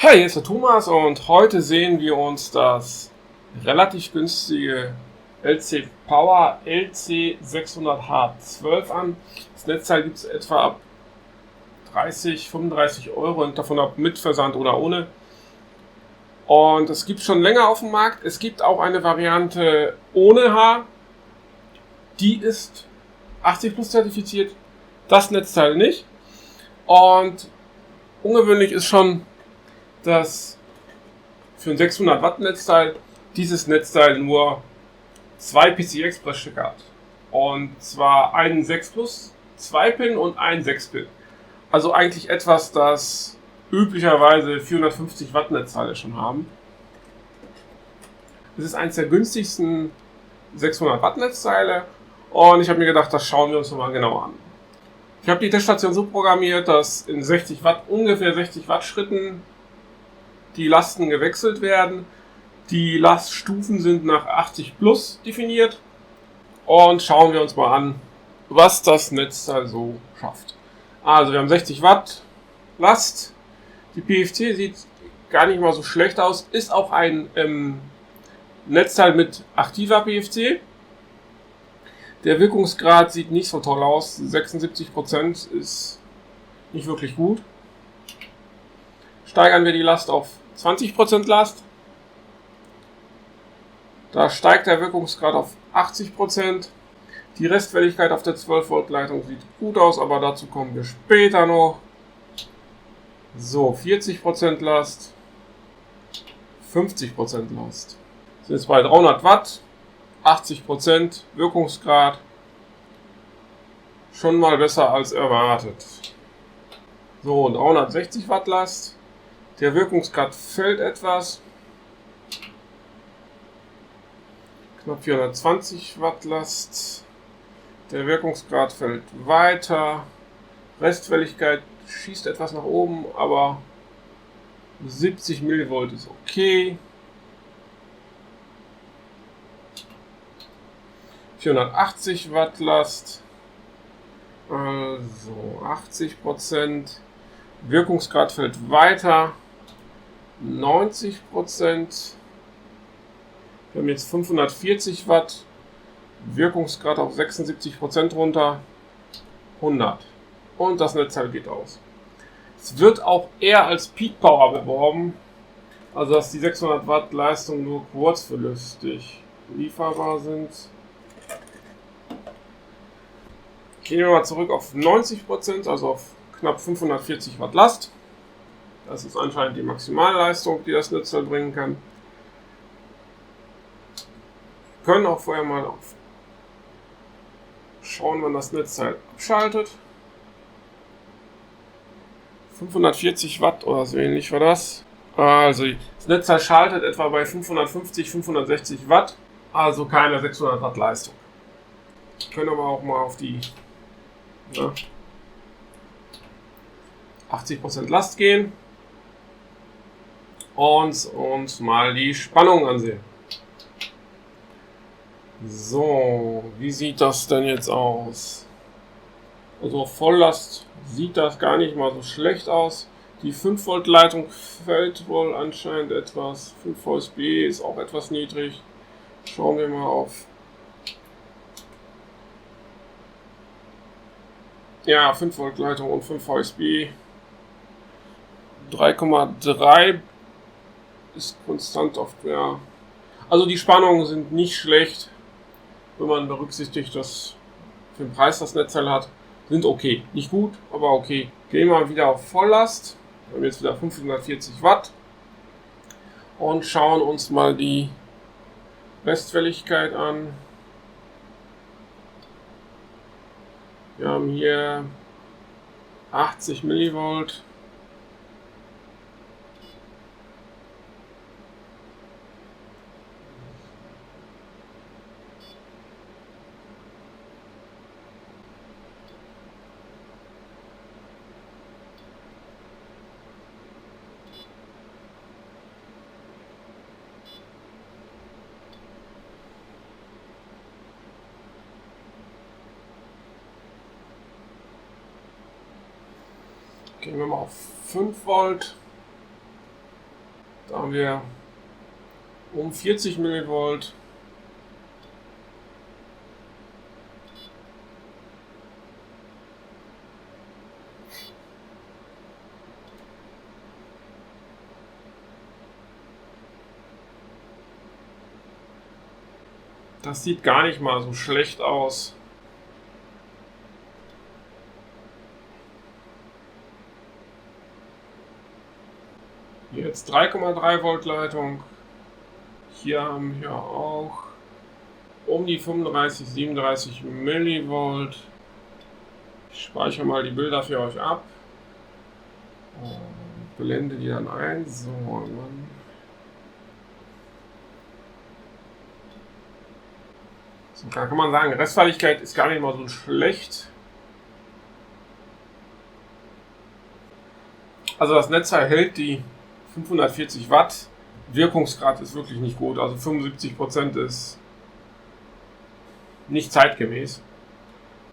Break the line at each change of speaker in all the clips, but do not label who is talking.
Hi, hier ist der Thomas und heute sehen wir uns das relativ günstige LC Power LC600H12 an. Das Netzteil gibt es etwa ab 30, 35 Euro und davon ab mit Versand oder ohne. Und es gibt schon länger auf dem Markt. Es gibt auch eine Variante ohne H. Die ist 80 plus zertifiziert. Das Netzteil nicht. Und ungewöhnlich ist schon, dass für ein 600 Watt Netzteil dieses Netzteil nur 2 PCI Express Stecker hat. Und zwar einen 6 Plus 2 Pin und einen 6 Pin. Also eigentlich etwas, das üblicherweise 450 Watt Netzteile schon haben. Es ist eines der günstigsten 600 Watt Netzteile und ich habe mir gedacht, das schauen wir uns mal genauer an. Ich habe die Teststation so programmiert, dass in 60 Watt, ungefähr 60 Watt Schritten die Lasten gewechselt werden. Die Laststufen sind nach 80 plus definiert. Und schauen wir uns mal an, was das Netzteil so schafft. Also wir haben 60 Watt Last. Die PFC sieht gar nicht mal so schlecht aus. Ist auch ein Netzteil mit aktiver PFC. Der Wirkungsgrad sieht nicht so toll aus. 76% ist nicht wirklich gut. Steigern wir die Last auf 20% Last. Da steigt der Wirkungsgrad auf 80%. Die Restfälligkeit auf der 12 Volt Leitung sieht gut aus, aber dazu kommen wir später noch. So, 40% Last. 50% Last. Das sind jetzt bei 300 Watt. 80% Wirkungsgrad. Schon mal besser als erwartet. So, 360 Watt Last. Der Wirkungsgrad fällt etwas. Knapp 420 Watt Last. Der Wirkungsgrad fällt weiter. Restfälligkeit schießt etwas nach oben, aber 70 mV ist okay. 480 Watt Last. Also 80%. Wirkungsgrad fällt weiter. 90%. Wir haben jetzt 540 Watt. Wirkungsgrad auf 76% runter. 100. Und das Netzteil geht aus. Es wird auch eher als Peak Power beworben. Also dass die 600 Watt Leistung nur kurzverlustig lieferbar sind. Gehen wir mal zurück auf 90%, also auf knapp 540 Watt Last. Das ist anscheinend die Maximalleistung, die das Netzteil bringen kann. Wir können auch vorher mal auf schauen, wann das Netzteil abschaltet. 540 Watt oder so ähnlich war das. Also das Netzteil schaltet etwa bei 550, 560 Watt, also keine 600 Watt Leistung. Wir können aber auch mal auf die 80% Last gehen und uns mal die Spannung ansehen. So, wie sieht das denn jetzt aus? Also auf Volllast sieht das gar nicht mal so schlecht aus. Die 5 Volt Leitung fällt wohl anscheinend etwas. 5 VSB ist auch etwas niedrig. Schauen wir mal auf. Ja, 5 Volt Leitung und 5 VSB. 3,3 ist konstant auf der. Also die Spannungen sind nicht schlecht, wenn man berücksichtigt, dass für den Preis das Netzteil hat. Sind okay. Nicht gut, aber okay. Gehen wir mal wieder auf Volllast. Wir haben jetzt wieder 540 Watt. Und schauen uns mal die Restfälligkeit an. Wir haben hier 80 Millivolt. Gehen wir mal auf 5 Volt. Da haben wir um 40 Millivolt. Das sieht gar nicht mal so schlecht aus. Hier jetzt 3,3 Volt Leitung. Hier haben wir auch um die 35, 37 Millivolt. Ich speichere mal die Bilder für euch ab und blende die dann ein. So, Mann. So, da kann man sagen, Restfälligkeit ist gar nicht mal so schlecht. Also das Netzteil hält die 540 Watt. Wirkungsgrad ist wirklich nicht gut. Also 75% ist nicht zeitgemäß.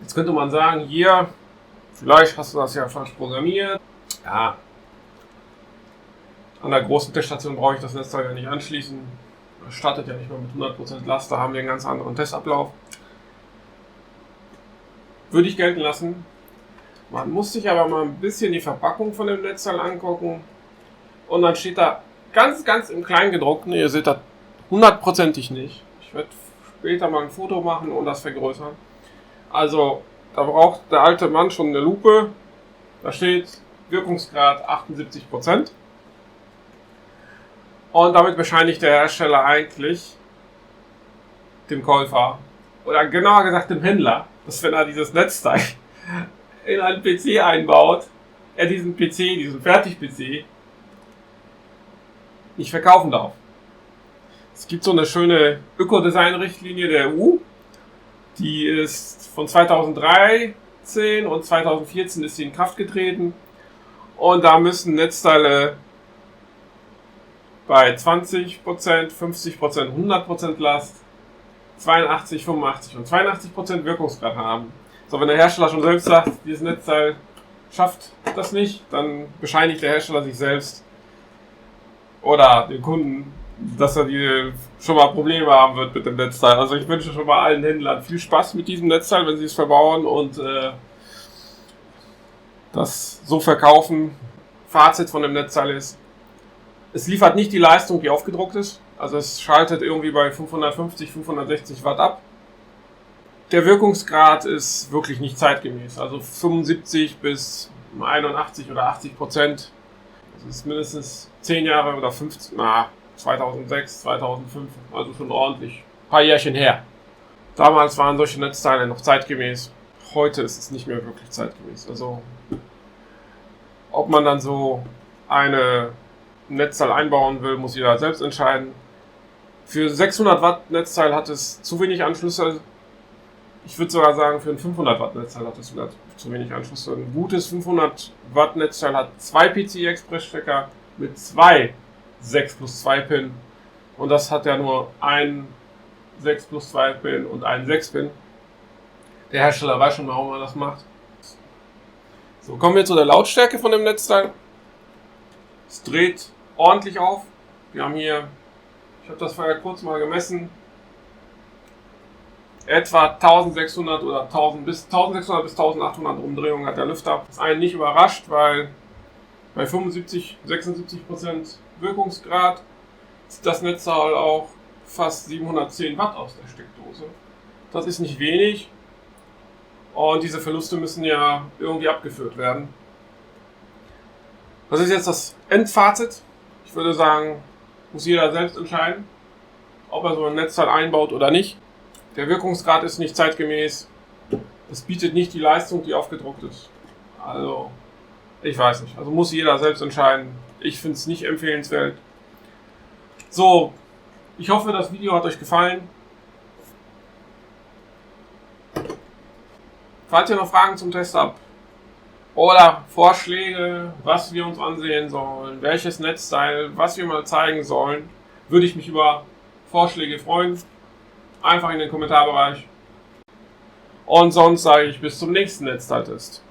Jetzt könnte man sagen, hier, vielleicht hast du das ja falsch programmiert. Ja, an der großen Teststation brauche ich das Netzteil ja nicht anschließen. Das startet ja nicht mal mit 100% Last, da haben wir einen ganz anderen Testablauf. Würde ich gelten lassen. Man muss sich aber mal ein bisschen die Verpackung von dem Netzteil angucken. Und dann steht da ganz im Kleingedruckten, ihr seht das hundertprozentig nicht. Ich werde später mal ein Foto machen und das vergrößern. Also, da braucht der alte Mann schon eine Lupe. Da steht Wirkungsgrad 78%. Und damit bescheinigt der Hersteller eigentlich dem Käufer, oder genauer gesagt dem Händler, dass wenn er dieses Netzteil in einen PC einbaut, er diesen Fertig-PC, nicht verkaufen darf. Es gibt so eine schöne Ökodesign-Richtlinie der EU, die ist von 2013 und 2014 ist sie in Kraft getreten und da müssen Netzteile bei 20%, 50%, 100% Last, 82, 85 und 82% Wirkungsgrad haben. So, wenn der Hersteller schon selbst sagt, dieses Netzteil schafft das nicht, dann bescheinigt der Hersteller sich selbst oder den Kunden, dass er die schon mal Probleme haben wird mit dem Netzteil. Also ich wünsche schon mal allen Händlern viel Spaß mit diesem Netzteil, wenn sie es verbauen und das so verkaufen. Fazit von dem Netzteil ist, es liefert nicht die Leistung, die aufgedruckt ist. Also es schaltet irgendwie bei 550, 560 Watt ab. Der Wirkungsgrad ist wirklich nicht zeitgemäß. Also 75 bis 81 oder 80%. Das ist mindestens 10 Jahre oder 15, 2006, 2005, also schon ordentlich. Ein paar Jährchen her. Damals waren solche Netzteile noch zeitgemäß. Heute ist es nicht mehr wirklich zeitgemäß. Also ob man dann so eine Netzteil einbauen will, muss jeder selbst entscheiden. Für 600 Watt Netzteil hat es zu wenig Anschlüsse. Ich würde sogar sagen, für ein 500 Watt Netzteil hat es wieder zu wenig Anschlüsse. Ein gutes 500 Watt Netzteil hat 2 PCI-Express-Stecker mit 2 6+2 Pin. Und das hat ja nur ein 6+2 Pin und einen 6 Pin. Der Hersteller weiß schon, warum er das macht. So, kommen wir zu der Lautstärke von dem Netzteil. Es dreht ordentlich auf. Wir haben hier, ich habe das vorher kurz mal gemessen, etwa 1600 oder 1000 bis 1600 bis 1800 Umdrehungen hat der Lüfter. Das ist einen nicht überrascht, weil bei 75, 76% Wirkungsgrad zieht das Netzteil auch fast 710 Watt aus der Steckdose. Das ist nicht wenig und diese Verluste müssen ja irgendwie abgeführt werden. Das ist jetzt das Endfazit. Ich würde sagen, muss jeder selbst entscheiden, ob er so ein Netzteil einbaut oder nicht. Der Wirkungsgrad ist nicht zeitgemäß. Es bietet nicht die Leistung, die aufgedruckt ist. Also, ich weiß nicht. Also muss jeder selbst entscheiden. Ich finde es nicht empfehlenswert. So, ich hoffe, das Video hat euch gefallen. Falls ihr noch Fragen zum Test habt oder Vorschläge, was wir uns ansehen sollen, welches Netzteil, was wir mal zeigen sollen, würde ich mich über Vorschläge freuen. Einfach in den Kommentarbereich. Und sonst sage ich bis zum nächsten Netzteiltest.